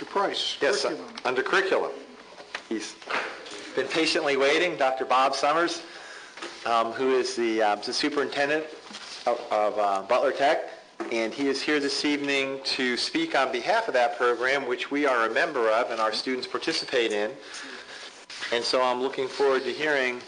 Mr. Price, yes, curriculum. Under curriculum. He's been patiently waiting, Dr. Bob Summers, who is the superintendent of Butler Tech, and he is here this evening to speak on behalf of that program, which we are a member of and our students participate in. And so I'm looking forward to hearing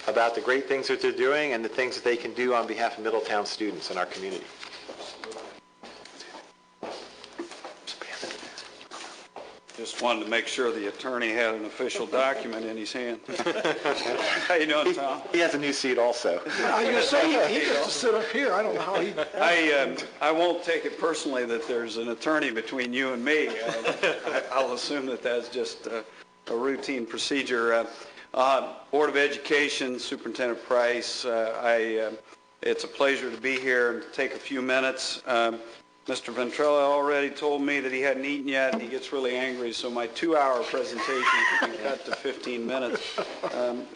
about the great things that they're doing and the things that they can do on behalf of Middletown students in our community. Just wanted to make sure the attorney had an official document in his hand. How you doing, Tom? He has a new seat also. I was going to say, he gets to sit up here. I don't know how he... I won't take it personally that there's an attorney between you and me. I'll assume that that's just a routine procedure. Board of Education, Superintendent Price, it's a pleasure to be here and take a few minutes. Mr. Ventrella already told me that he hadn't eaten yet, and he gets really angry, so my 2-hour presentation can be cut to 15 minutes.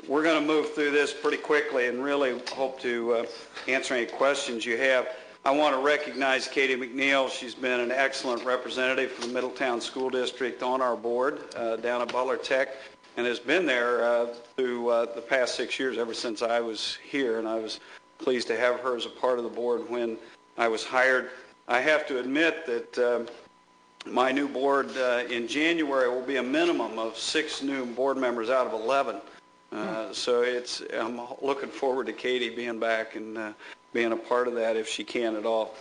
We're going to move through this pretty quickly and really hope to answer any questions you have. I want to recognize Katie McNeil. She's been an excellent representative for the Middletown School District on our board down at Butler Tech, and has been there through the past 6 years, ever since I was here, and I was pleased to have her as a part of the board when I was hired. I have to admit that my new board in January will be a minimum of 6 new board members out of 11. So I'm looking forward to Katie being back and being a part of that if she can at all.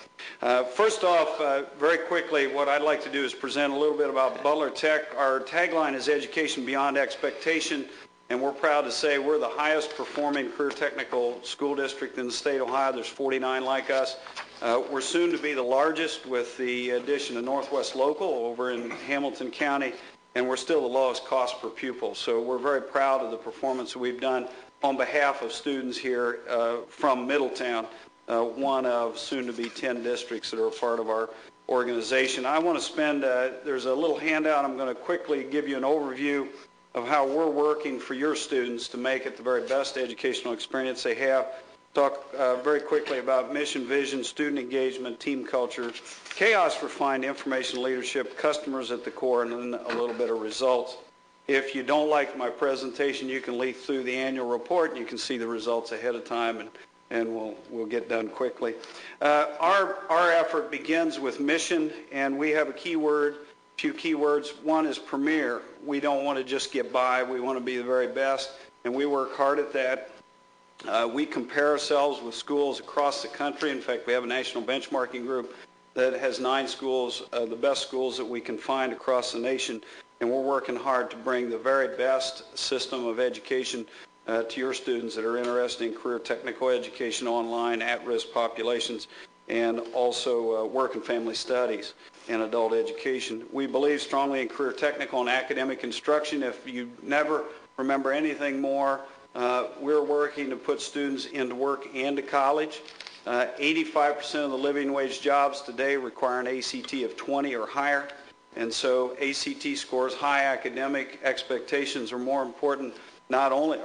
First off, very quickly, what I'd like to do is present a little bit about Butler Tech. Our tagline is Education Beyond Expectation, and we're proud to say we're the highest performing career technical school district in the state of Ohio. There's 49 like us. We're soon to be the largest with the addition of Northwest Local over in Hamilton County, and we're still the lowest cost per pupil. So we're very proud of the performance that we've done on behalf of students here from Middletown, one of soon to be 10 districts that are a part of our organization. I want to spend, there's a little handout. I'm going to quickly give you an overview of how we're working for your students to make it the very best educational experience they have. Talk very quickly about mission, vision, student engagement, team culture, chaos refined information leadership, customers at the core, and then a little bit of results. If you don't like my presentation, you can leaf through the annual report and you can see the results ahead of time, and we'll get done quickly. Our effort begins with mission, and we have a few keywords. One is premier. We don't want to just get by. We want to be the very best, and we work hard at that. We compare ourselves with schools across the country. In fact, we have a national benchmarking group that has 9 schools, the best schools that we can find across the nation, and we're working hard to bring the very best system of education to your students that are interested in career technical education online, at-risk populations, and also work and family studies and adult education. We believe strongly in career technical and academic instruction. If you never remember anything more, we're working to put students into work and to college. 85% of the living wage jobs today require an ACT of 20 or higher, and so ACT scores, high academic expectations are important not only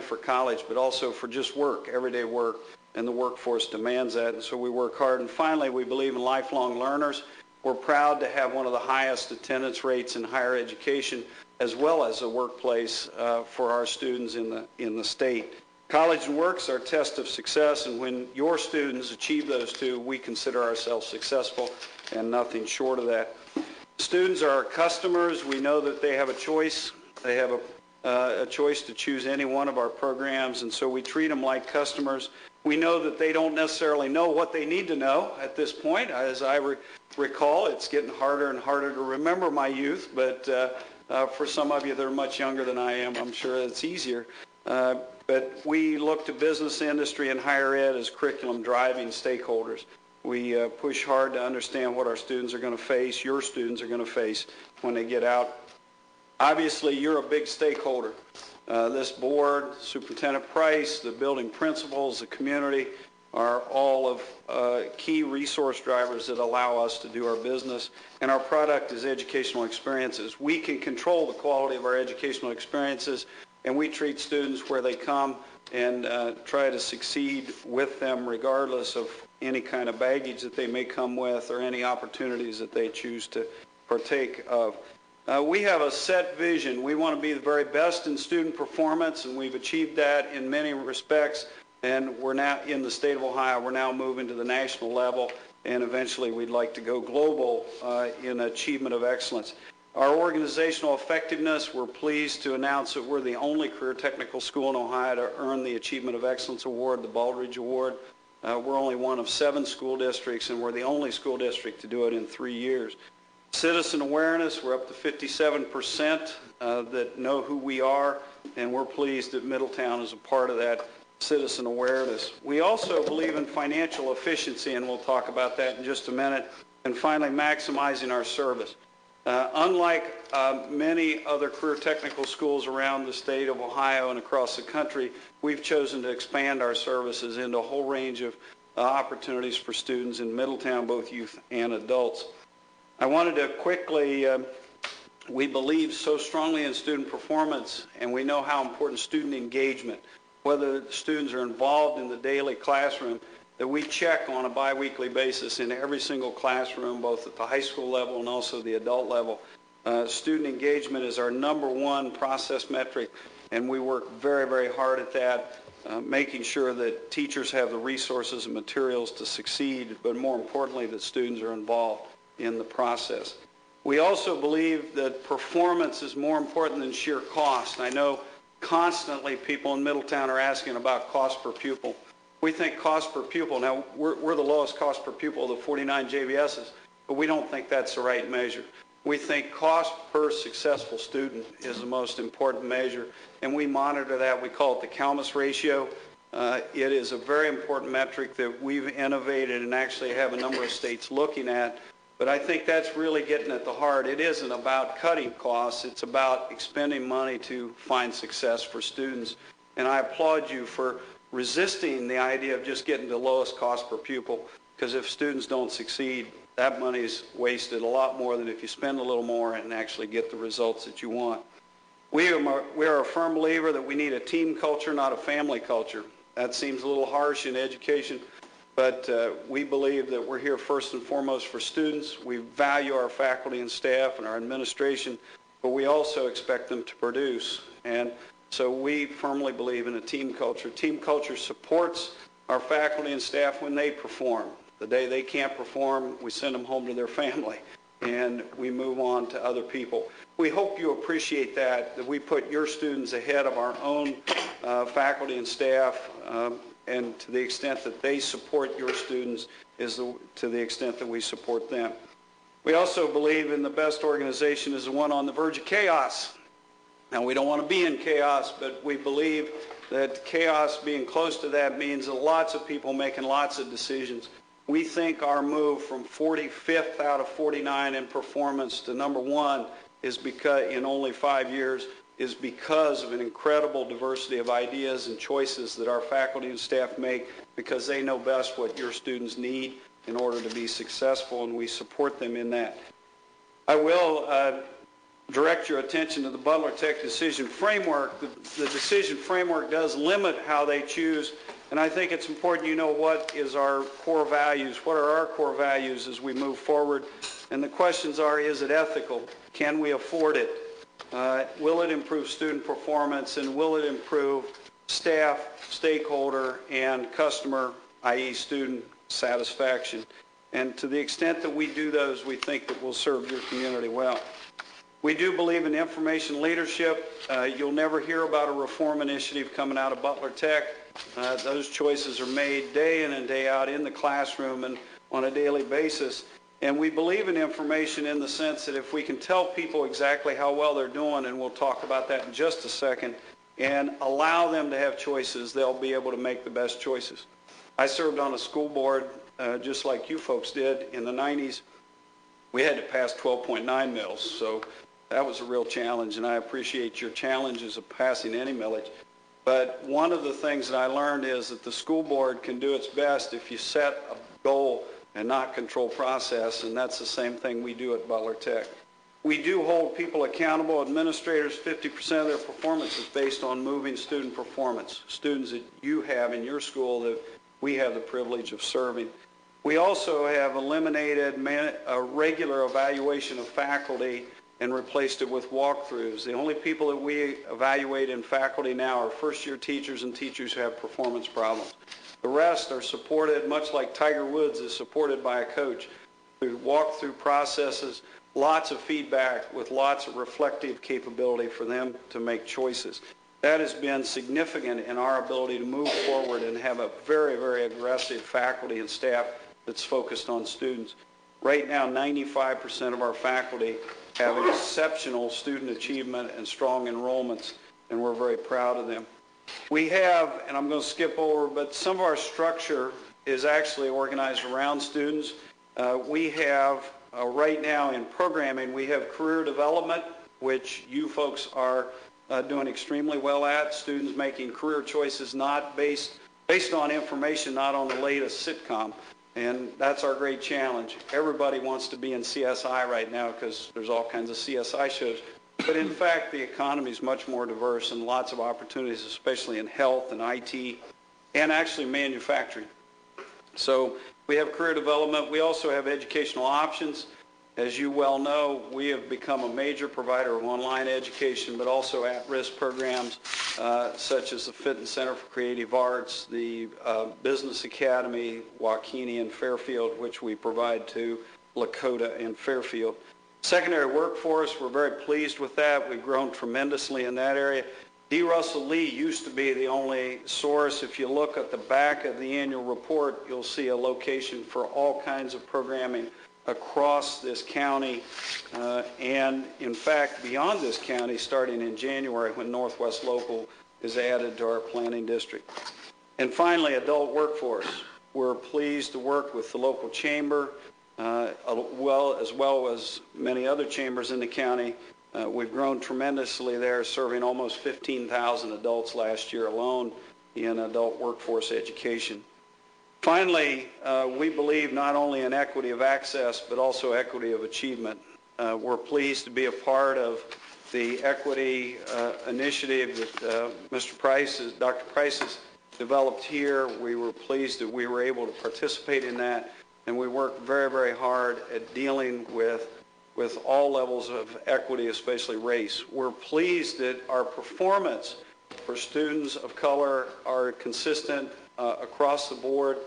for college but also for just work, everyday work, and the workforce demands that, and so we work hard. And finally, we believe in lifelong learners. We're proud to have one of the highest attendance rates in higher education, as well as a workplace for our students in the state. College and work's our test of success, and when your students achieve those two, we consider ourselves successful and nothing short of that. Students are our customers. We know that they have a choice. They have a choice to choose any one of our programs, and so we treat them like customers. We know that they don't necessarily know what they need to know at this point. As I recall, it's getting harder and harder to remember my youth, but for some of you that are much younger than I am, I'm sure it's easier. But we look to business, industry, and higher ed as curriculum driving stakeholders. We push hard to understand what our students are going to face, your students are going to face when they get out. Obviously, you're a big stakeholder. This board, Superintendent Price, the building principals, the community are all of key resource drivers that allow us to do our business. And our product is educational experiences. We can control the quality of our educational experiences, and we treat students where they come and try to succeed with them regardless of any kind of baggage that they may come with or any opportunities that they choose to partake of. We have a set vision. We want to be the very best in student performance, and we've achieved that in many respects. And we're now in the state of Ohio. We're now moving to the national level, and eventually we'd like to go global in achievement of excellence. Our organizational effectiveness, we're pleased to announce that we're the only career technical school in Ohio to earn the Achievement of Excellence Award, the Baldrige Award. We're only one of 7 school districts, and we're the only school district to do it in 3 years. Citizen awareness, we're up to 57% that know who we are, and we're pleased that Middletown is a part of that citizen awareness. We also believe in financial efficiency, and we'll talk about that in just a minute. And finally, maximizing our service. Unlike many other career technical schools around the state of Ohio and across the country, we've chosen to expand our services into a whole range of opportunities for students in Middletown, both youth and adults. I wanted to quickly, we believe so strongly in student performance, and we know how important student engagement, whether students are involved in the daily classroom, that we check on a biweekly basis in every single classroom, both at the high school level and also the adult level. Student engagement is our #1 process metric, and we work very, very hard at that, making sure that teachers have the resources and materials to succeed, but more importantly, that students are involved in the process. We also believe that performance is more important than sheer cost. I know constantly people in Middletown are asking about cost per pupil. We think cost per pupil, now we're the lowest cost per pupil of the 49 JVSs, but we don't think that's the right measure. We think cost per successful student is the most important measure, and we monitor that. We call it the Calmus ratio. It is a very important metric that we've innovated and actually have a number of states looking at, but I think that's really getting at the heart. It isn't about cutting costs, it's about expending money to find success for students, and I applaud you for resisting the idea of just getting the lowest cost per pupil, because if students don't succeed, that money's wasted a lot more than if you spend a little more and actually get the results that you want. We are a firm believer that we need a team culture, not a family culture. That seems a little harsh in education, but we believe that we're here first and foremost for students. We value our faculty and staff and our administration, but we also expect them to produce. And so we firmly believe in a team culture. Team culture supports our faculty and staff when they perform. The day they can't perform, we send them home to their family, and we move on to other people. We hope you appreciate that we put your students ahead of our own faculty and staff, and to the extent that they support your students is to the extent that we support them. We also believe in the best organization is the one on the verge of chaos. Now, we don't want to be in chaos, but we believe that chaos being close to that means that lots of people making lots of decisions. We think our move from 45th out of 49 in performance to #1 is because, in only 5 years, is because of an incredible diversity of ideas and choices that our faculty and staff make, because they know best what your students need in order to be successful, and we support them in that. I will direct your attention to the Butler Tech decision framework. The decision framework does limit how they choose, and I think it's important you know what is our core values, what are our core values as we move forward, and the questions are, is it ethical? Can we afford it? Will it improve student performance, and will it improve staff, stakeholder, and customer, i.e. student satisfaction? And to the extent that we do those, we think that we'll serve your community well. We do believe in information leadership. You'll never hear about a reform initiative coming out of Butler Tech. Those choices are made day in and day out in the classroom and on a daily basis. And we believe in information in the sense that if we can tell people exactly how well they're doing, and we'll talk about that in just a second, and allow them to have choices, they'll be able to make the best choices. I served on a school board just like you folks did in the 90s. We had to pass 12.9 mills, so that was a real challenge, and I appreciate your challenges of passing any millage. But one of the things that I learned is that the school board can do its best if you set a goal and not control process, and that's the same thing we do at Butler Tech. We do hold people accountable. Administrators, 50% of their performance is based on moving student performance, students that you have in your school that we have the privilege of serving. We also have eliminated a regular evaluation of faculty and replaced it with walkthroughs. The only people that we evaluate in faculty now are first-year teachers and teachers who have performance problems. The rest are supported, much like Tiger Woods is supported by a coach, through walkthrough processes, lots of feedback with lots of reflective capability for them to make choices. That has been significant in our ability to move forward and have a very, very aggressive faculty and staff that's focused on students. Right now, 95% of our faculty have exceptional student achievement and strong enrollments, and we're very proud of them. We have, and I'm going to skip over, but some of our structure is actually organized around students. We have, right now in programming, we have career development, which you folks are doing extremely well at. Students making career choices not based on information, not on the latest sitcom. And that's our great challenge. Everybody wants to be in CSI right now because there's all kinds of CSI shows. But in fact, the economy is much more diverse and lots of opportunities, especially in health and IT and actually manufacturing. So we have career development. We also have educational options. As you well know, we have become a major provider of online education, but also at-risk programs such as the Fitton Center for Creative Arts, the Business Academy, Waukene and Fairfield, which we provide to Lakota and Fairfield. Secondary workforce, we're very pleased with that. We've grown tremendously in that area. D. Russell Lee used to be the only source. If you look at the back of the annual report, you'll see a location for all kinds of programming across this county, and in fact beyond this county, starting in January when Northwest Local is added to our planning district. And finally, adult workforce. We're pleased to work with the local chamber, as well as many other chambers in the county. We've grown tremendously there, serving almost 15,000 adults last year alone in adult workforce education. Finally, we believe not only in equity of access, but also equity of achievement. We're pleased to be a part of the equity initiative that Dr. Price has developed here. We were pleased that we were able to participate in that, and we work very, very hard at dealing with all levels of equity, especially race. We're pleased that our performance for students of color are consistent across the board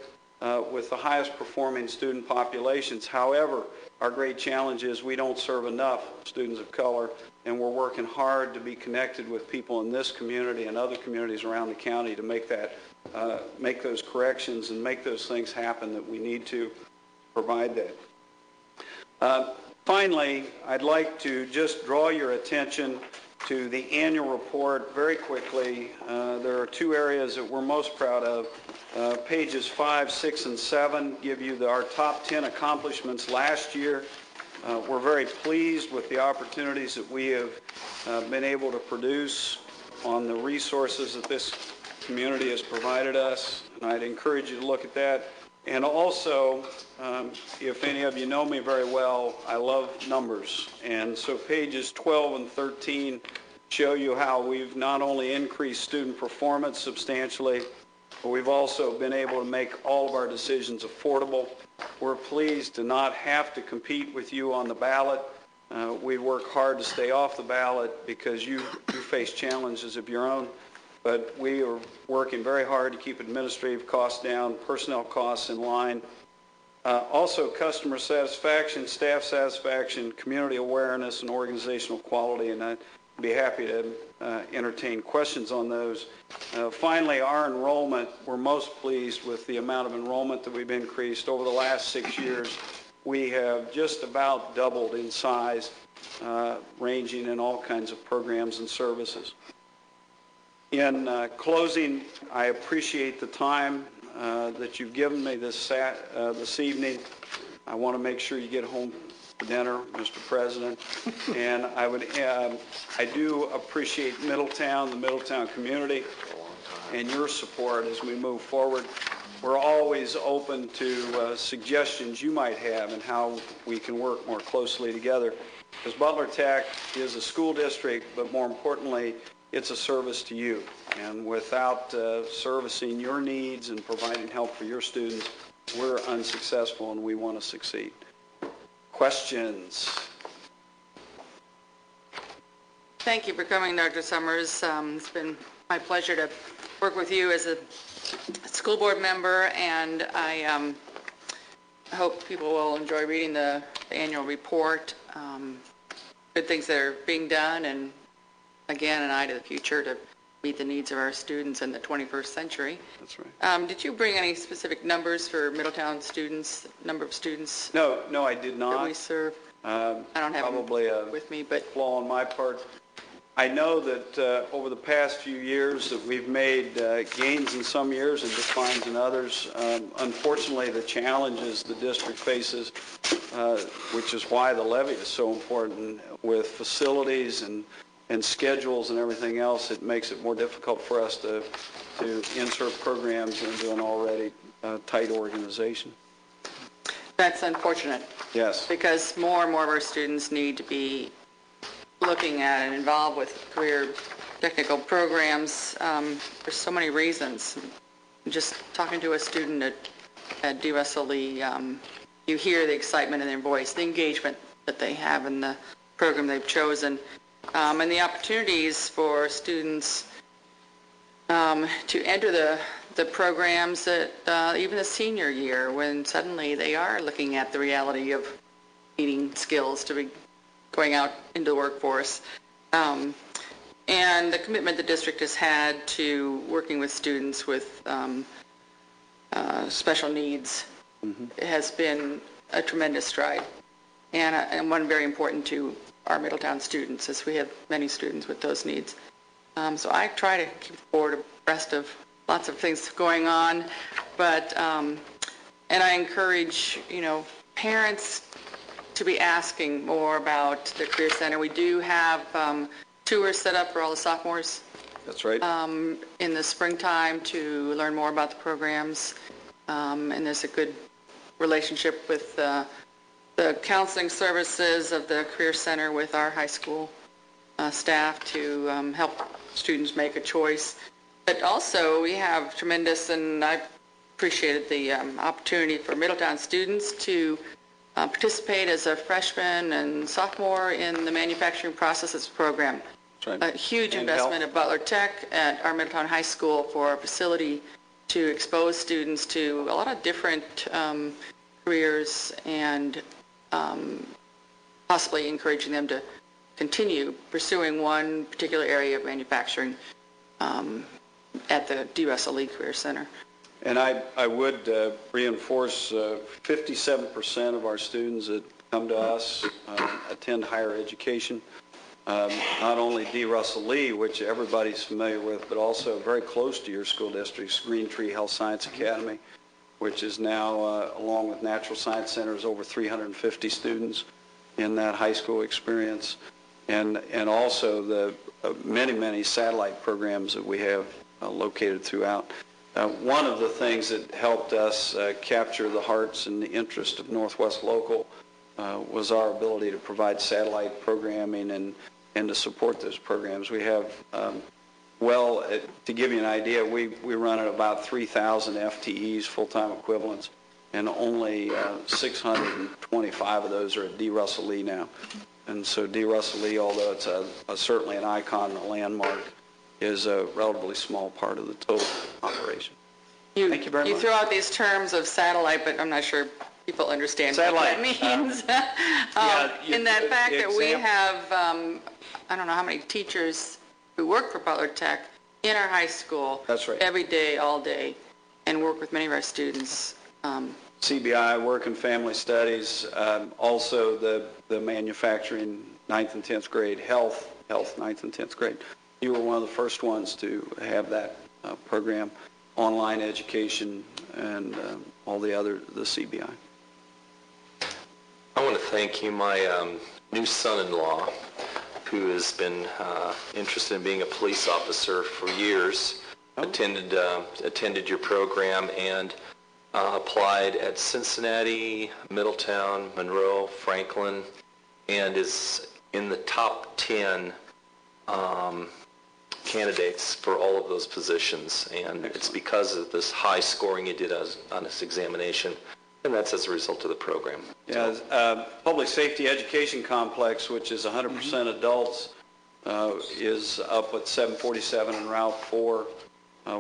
with the highest performing student populations. However, our great challenge is we don't serve enough students of color, and we're working hard to be connected with people in this community and other communities around the county to make those corrections and make those things happen that we need to provide that. Finally, I'd like to just draw your attention to the annual report very quickly. There are two areas that we're most proud of. Pages 5, 6, and 7 give you our top 10 accomplishments last year. We're very pleased with the opportunities that we have been able to produce on the resources that this community has provided us, and I'd encourage you to look at that. And also, if any of you know me very well, I love numbers. And so pages 12 and 13 show you how we've not only increased student performance substantially, but we've also been able to make all of our decisions affordable. We're pleased to not have to compete with you on the ballot. We work hard to stay off the ballot because you face challenges of your own. But we are working very hard to keep administrative costs down, personnel costs in line. Also, customer satisfaction, staff satisfaction, community awareness, and organizational quality, and I'd be happy to entertain questions on those. Finally, our enrollment, we're most pleased with the amount of enrollment that we've increased. Over the last 6 years, we have just about doubled in size, ranging in all kinds of programs and services. In closing, I appreciate the time that you've given me this evening. I want to make sure you get home for dinner, Mr. President. And I do appreciate Middletown, the Middletown community, and your support as we move forward. We're always open to suggestions you might have and how we can work more closely together. Because Butler Tech is a school district, but more importantly, it's a service to you. And without servicing your needs and providing help for your students, we're unsuccessful and we want to succeed. Questions? Thank you for coming, Dr. Summers. It's been my pleasure to work with you as a school board member, and I hope people will enjoy reading the annual report. Good things that are being done, and again, an eye to the future to meet the needs of our students in the 21st century. That's right. Did you bring any specific numbers for Middletown students, number of students No, I did that not. we serve? I don't have Probably them with me, but flaw on my part. I know that over the past few years that we've made gains in some years and declines in others. Unfortunately, the challenges the district faces, which is why the levy is so important, with facilities and schedules and everything else, it makes it more difficult for us to insert programs into an already tight organization. that's unfortunate. Yes. Because more and more of our students need to be looking at and involved with career technical programs for so many reasons. Just talking to a student at DUSLE, you hear the excitement in their voice, the engagement that they have in the program they've chosen, and the opportunities for students to enter the programs at even the senior year, when suddenly they are looking at the reality of needing skills to be going out into the workforce. And the commitment the district has had to working with students with special needs has been a tremendous stride, and one very important to our Middletown students, as we have many students with those needs. So I try to keep the board abreast of lots of things going on, but and I encourage, parents to be asking more about the Career Center. We do have tours set up for all the sophomores That's right. in the springtime to learn more about the programs, and there's a good relationship with the counseling services of the Career Center with our high school staff to help students make a choice. But also we have tremendous, and I appreciated the opportunity for Middletown students to participate as a freshman and sophomore in the manufacturing processes program. That's right. A huge And investment health. at Butler Tech at our Middletown High School for a facility to expose students to a lot of different careers and possibly encouraging them to continue pursuing one particular area of manufacturing at the DUSLE Career Center. And I would reinforce 57% of our students that come to us attend higher education. Not only D. Russell Lee, which everybody's familiar with, but also very close to your school districts, Green Tree Health Science Academy, which is now, along with Natural Science Centers, over 350 students in that high school experience. And also the many satellite programs that we have located throughout. One of the things that helped us capture the hearts and the interest of Northwest Local was our ability to provide satellite programming and to support those programs. We have, to give you an idea, we run at about 3,000 FTEs, full-time equivalents, and only 625 of those are at D. Russell Lee now. And so D. Russell Lee, although it's certainly an icon and a landmark, is a relatively small part of the total operation. Thank you very much. You throw out these terms of satellite, but I'm not sure people understand Satellite, what that means. In that fact that we have, I don't know how many teachers who work for Butler Tech in our high school. That's right. Every day, all day, and work with many of our students. CBI, Work and Family Studies, also the manufacturing 9th and 10th grade, health 9th and 10th grade. You were one of the first ones to have that program, online education, and all the CBI. I want to thank you. My new son-in-law, who has been interested in being a police officer for years, attended your program and applied at Cincinnati, Middletown, Monroe, Franklin, and is in the top 10 candidates for all of those positions, and it's because of this high scoring you did on this examination, and that's as a result of the program. Yeah, Public Safety Education Complex, which is 100% adults, is up at 747 and Route 4,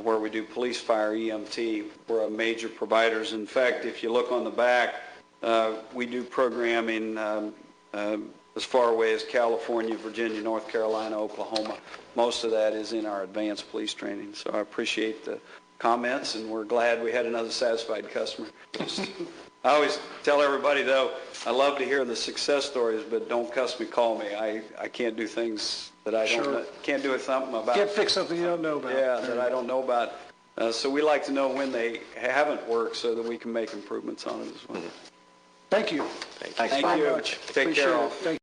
where we do police, fire, EMT. We're a major providers. In fact, if you look on the back, we do programming as far away as California, Virginia, North Carolina, Oklahoma. Most of that is in our advanced police training. So I appreciate the comments, and we're glad we had another satisfied customer. I always tell everybody, though, I love to hear the success stories, but don't cuss me, call me. I can't do things that I don't know. Can't do something about. Can't fix something you don't know about. Yeah, that I don't know about. So we like to know when they haven't worked so that we can make improvements on it as well. Thank you. Thank you. Very much. Take care all. Appreciate it. Thank you.